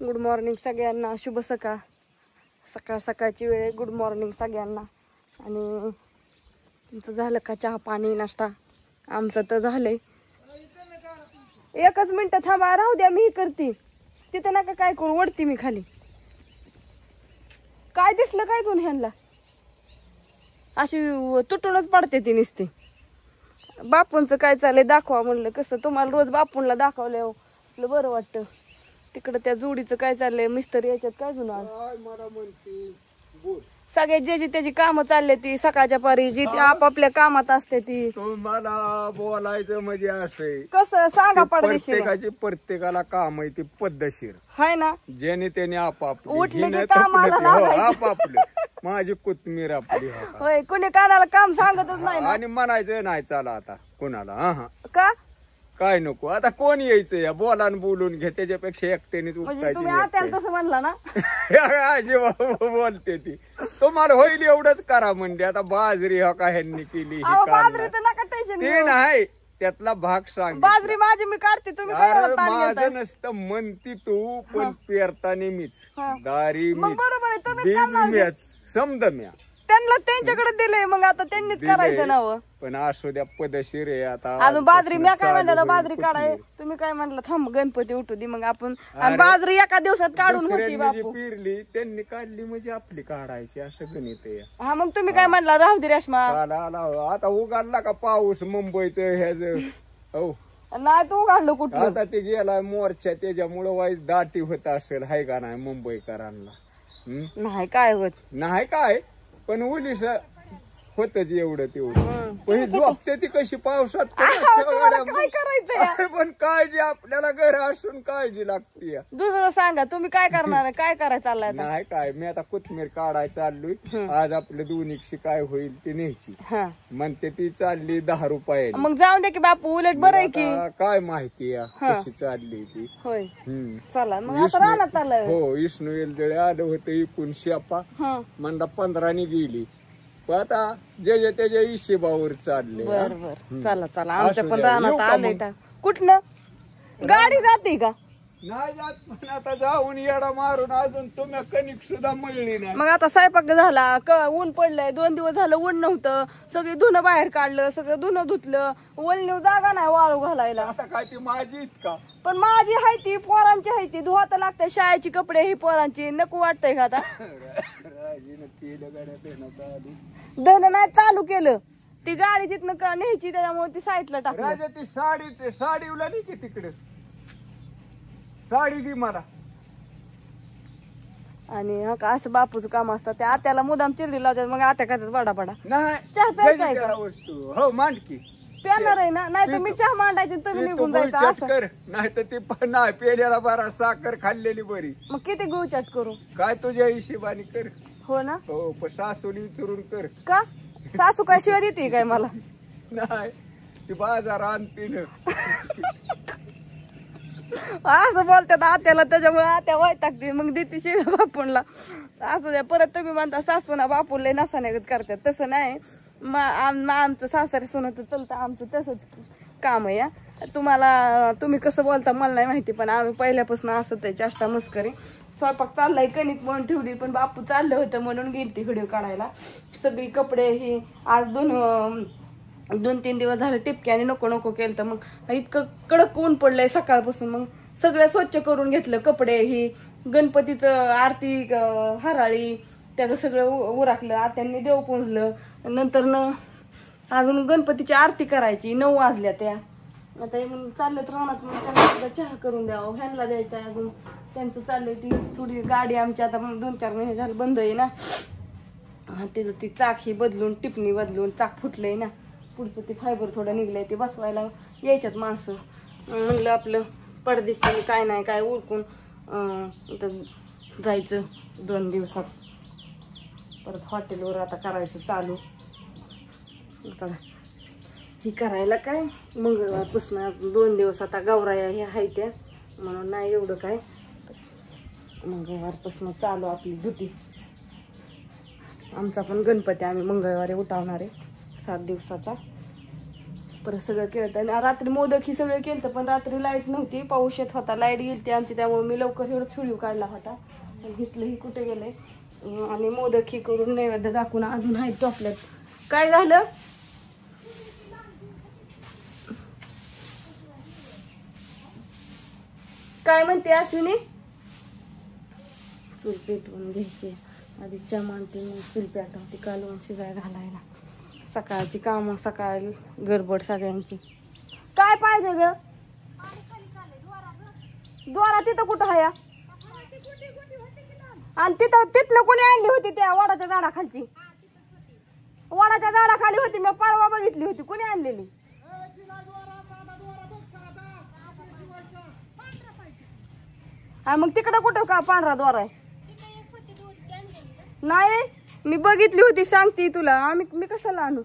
Good morning सगळ्यांना, शुभ सकाळ. सकाळची वेळ. गुड मॉर्निंग सगळ्यांना. आणि तुमचं झालं का चहा पाणी नाश्ता? आमचं तर झालंय. एकच मिनिट थांबा, राहू द्या, मी करते. तिथं नका काय करू, वडती मी खाली. काय दिसलं काय तुला ह्यांना? अशी तुटूनच पडते ती नुसती. बापूंचं काय चाललंय दाखवा म्हणलं. कसं तुम्हाला रोज बापूंला दाखवलं बरं वाटतं. तिकडं त्या जोडीचं काय चाललंय, मिस्त्री याच्यात काय जुना सगळे जे त्याची कामं चालले ती सकाळच्या पारी जी आपापल्या कामात असते ती. तुम्हाला बोलायचं म्हणजे असं कसं सांगा पडदेशीर. प्रत्येकाला काम आहे ती पद्धतशीर हाय ना. ज्याने त्याने आपापलं उठले की कामाला लागायचं. आपापलं. माझी कोथमीर आपली होय, कुणी कानाला काम सांगतच नाही ना. आणि म्हणायचं नाही चला आता कुणाला का काय नको आता कोण यायचं या बोलान बोलून घे त्याच्यापेक्षा एकट्यानेच म्हणजे तुम्ही आत्याला तसं म्हणला ना. बोलते ती तुम्हाला होईल एवढंच करा म्हणजे. आता बाजरी हो का ह्यांनी केली बाजरी तर नका टेन्शन ते नाही त्यातला भाग सांग. बाजरी माझी मी काढते, तुम्ही माझं नसतं म्हणती तू पण पेरताना मीच दारी बरोबर आहे. तुम्ही समज म्या त्यांना त्यांच्याकडे दिलंय, मग आता त्यांनीच करायचं नाव. पण असू द्या पदशीर आहे. आता अजून बाजरी मी काय म्हणलं बाजरी काढाय, तुम्ही काय म्हणलं थांब गणपती उठू दे मग आपण. बाजरी एका दिवसात काढून होती बापू. पिरली त्यांनी काढली म्हणजे आपली काढायची असं गणित आहे. हा मग तुम्ही काय म्हणला राहू दे रेश्मा. आता उघडला का पाऊस मुंबईचं ह्याच हो नाही तू उघडलं कुठं. आता ते गेला मोर्चा त्याच्यामुळं वाईट दाटी होत असेल हाय का नाही मुंबईकरांना. नाही काय होत नाही काय पण ओलीस होतच एवढं तेवढं. पण झोपते ती कशी पावसात काय करायचं. पण काळजी आपल्याला घर असून काळजी लागते. दुसरं सांगा तुम्ही काय करणार, काय करायचं चाललंय. नाही काय मी आता कोथमीर काढाय चाललोय. आज आपल्या दोन्हीशी काय होईल ती न्यायची म्हणते ती चालली 10 रुपये. मग जाऊन दे की बापू, उलट बरं आहे की. काय माहिती कशी चालली ती. होय चला मग आता राहणार चाललंय. हो विष्णू येलदळे आलं होतं इकून शेपा म्हणला 15 गेली. आता जे त्याच्या हिशेबावर चालले. बर चला चला आमच्या पण राहणार आलंय. कुठनं गाडी जाते का? नाही जात पण आता जाऊन येडा मारून अजून तुम्ही कणिक सुद्धा मळली नाही. मग आता स्वयंपाक झाला, ऊन पडलंय, 2 दिवस झालं ऊन नव्हतं. सगळे धुणं बाहेर काढलं, सगळं धुणं धुतलं. वळणी जागा नाही वाळू घालायला. आता काय ती माझी इतका पण माझी हाय ती, पोरांची हाय ती. धुवा तर लागतंय. शाळेची कपडे ही पोरांची नको वाटतंय का आता. धन नाही चालू केलं, ती गाडी तिथनं न्यायची त्याच्यामुळे ती साईडला टाकली. ती साडी उलाली की तिकडे साडी दी मला. आणि असं बापूचं काम असतं. त्या आत्याला मुदाम चिरडी लावतात, मग आत्या करतात बडा नाही चहा प्यायचा आहे का? वस्तू हो मांडकी प्याणार आहे ना. नाही तर मी चहा मांडायची तुम्ही निघून जायचं. नाही तर ती पण नाही पेल्याला बरा साखर खाल्लेली बरी. मग किती गुळचाट करू काय तुझ्या हिशेबाने कर. हो ना. हो पण सासूनी विचारून कर. का सासू काय शिवाय देते काय मला? नाही ती बाजार आणते ना. असं बोलतात आत्याला, त्याच्यामुळे आत्या वैतागते मग देते शिव्या बापूंला. असं द्या परत तुम्ही म्हणता सासूना बापूला नसाने करतात. तसं नाही. आमचं सासरे सुन तर चलतं, आमचं तसंच काम आहे. तुम्ही कसं बोलता मला नाही माहिती, पण आम्ही पहिल्यापासून असं ते चेष्टा मस्करी. स्वयंपाक चाललाय, कणिक म्हणून ठेवली, पण बापू चाललं होतं म्हणून गेलती व्हिडिओ काढायला. सगळी कपडे ही आज 2-3 दिवस झाले टिपक्याने नको केलं. तर मग इतकं कडक ऊन पडलंय सकाळपासून. मग सगळं स्वच्छ करून घेतलं. कपडे ही गणपतीचं आरती हराळी त्याचं सगळं उराकलं. आत्यांनी देव पुंजलं. नंतर अजून गणपतीची आरती करायची. 9 वाजल्या त्या. आता मग चाललं तर राहणार मग त्यांना चहा करून द्यावं, ह्यांना द्यायचं. अजून त्यांचं चाललंय ती थोडी गाडी आमची आता 2-4 महिने झालं बंद आहे ना. तिथं ती चाक ही बदलून टिपणी बदलून चाक फुटलंय ना. पुढचं ते फायबर थोडं निघलंय, ते बसवायला यायच्यात माणसं. म्हणलं आपलं परदेशी काय नाही काय उरकून जायचं 2 दिवसात. परत हॉटेलवर आता करायचं चालू. आता ही करायला काय मंगळवारपासून अजून 2 दिवस आता गौराया ह्या आहे त्या, म्हणून नाही एवढं काय. मंगळवारपासून चालू आपली ड्युटी. आमचा पण गणपती आम्ही मंगळवारी उठवणार आहे 7 दिवसाचा. परत सगळं केलं. आणि रात्री मोदक ही सगळं केलं, पण रात्री लाईट नव्हती, पाऊस येत होता, लाईट गेली आमची, त्यामुळे मी लवकर एवढं व्हिडिओ काढला होता. घेतलं ही कुठे गेलंय. आणि मोदक ही करून नैवेद्य दाखवून अजून आहेत टोपल्यात. काय झालं? काय म्हणते अश्विनी? चूल पेटवून घ्यायची आधी, चहा मानते मग चूल पेटवते कालवण शिजाय घालायला. सकाळची कामं, सकाळी गडबड सगळ्यांची. काय पाहिजे ग? द्वारा तिथं कुठं आहे? आणि तिथलं कोणी आणली होती त्या वडाच्या झाडाखालची? वडाच्या झाडाखाली होती, मी परवा बघितली होती. कोणी आणलेली? हा मग तिकडं कुठं का पांढरा द्वार आहे? नाही मी बघितली होती, सांगते तुला. मी कशाला आणू?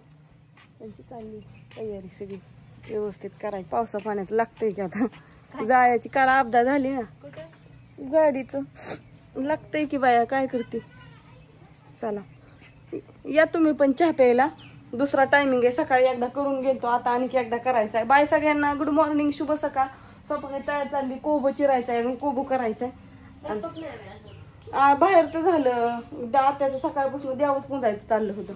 त्यांची चालली तयारी सगळी व्यवस्थित करायची. पावसा पाण्यात लागतंय की आता जायची. काल अपघात झाली ना गाडीचं, लागतंय की बाया, काय करते. चला या तुम्ही पण चहा प्यायला. दुसरा टायमिंग आहे, सकाळी एकदा करून गेलतो, आता आणखी एकदा करायचा आहे. बाय सगळ्यांना, गुड मॉर्निंग, शुभ सकाळ. स्वयंपाक तयार चालली, कोबो चिरायचा आहे, कोबो करायचंय. बाहेरचं झालं, आत्याचं सकाळपासून देवच पुंजायचं चाललं होतं.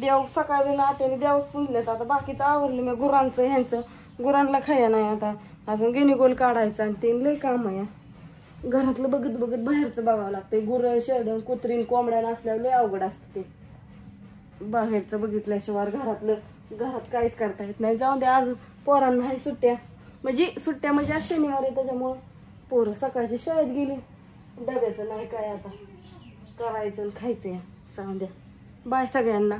देव सकाळी ना आत्याने देवच पुंजलेत. आता बाकीचं आवरलं मी, गुरांचं ह्यांचं. गुरांना खाया नाही आता, अजून गिनीगोल काढायचं आणि ते लय काम आहे. घरातलं बघत बघत बाहेरचं बघावं लागतंय. गुरं शेरडं कुत्रीन कोंबड्या नसल्यावर लय अवघड असतं ते. बाहेरचं बघितल्याशिवाय घरात काहीच करता येत नाही. जाऊ दे, आज पोरांना आहे सुट्ट्या. सुट्ट्या म्हणजे आज शनिवार आहे, त्याच्यामुळं पोरं सकाळची शाळेत गेली. डब्याचं नाही काय आता करायचं, खायचं. जाऊ द्या, बाय सगळ्यांना.